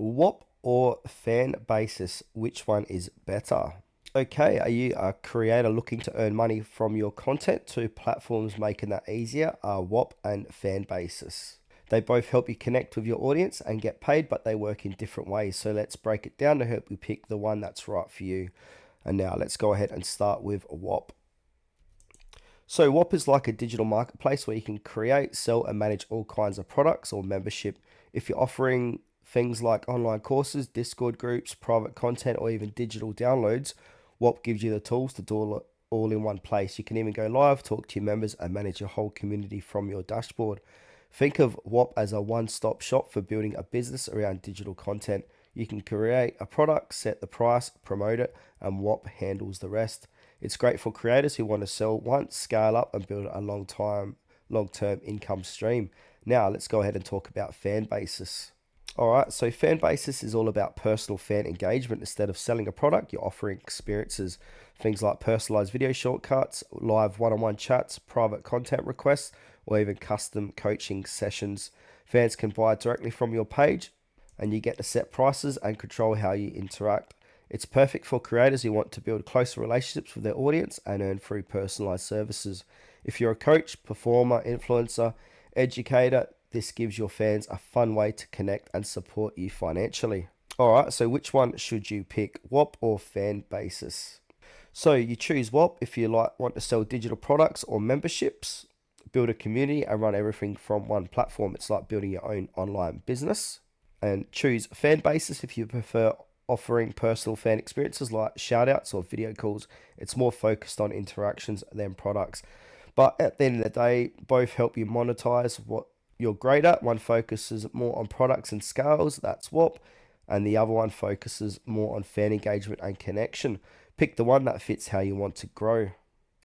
Whop or Fanbasis, which one is better? Okay, are you a creator looking to earn money from your content? Two platforms making that easier are Whop and Fanbasis. They both help you connect with your audience and get paid, but they work in different ways. So let's break it down to help you pick the one that's right for you. And now let's go ahead and start with Whop. So Whop is like a digital marketplace where you can create, sell, and manage all kinds of products or membership. If you're offering things like online courses, Discord groups, private content, or even digital downloads, Whop gives you the tools to do it all in one place. You can even go live, talk to your members, and manage your whole community from your dashboard. Think of Whop as a one-stop shop for building a business around digital content. You can create a product, set the price, promote it, and Whop handles the rest. It's great for creators who want to sell once, scale up, and build a long-term income stream. Now let's go ahead and talk about Fanbasis. All right, so Fanbasis is all about personal fan engagement. Instead of selling a product, you're offering experiences. Things like personalized video shortcuts, live one-on-one chats, private content requests, or even custom coaching sessions. Fans can buy directly from your page, and you get to set prices and control how you interact. It's perfect for creators who want to build closer relationships with their audience and earn through personalized services. If you're a coach, performer, influencer, educator, this gives your fans a fun way to connect and support you financially. All right, so which one should you pick, Whop or Fanbasis? So you choose Whop if you want to sell digital products or memberships, build a community, and run everything from one platform. It's like building your own online business. And choose Fanbasis if you prefer offering personal fan experiences like shoutouts or video calls. It's more focused on interactions than products. But at the end of the day, both help you monetize what you're great at. One focuses more on products and scales, that's Whop, and the other one focuses more on fan engagement and connection. Pick the one that fits how you want to grow.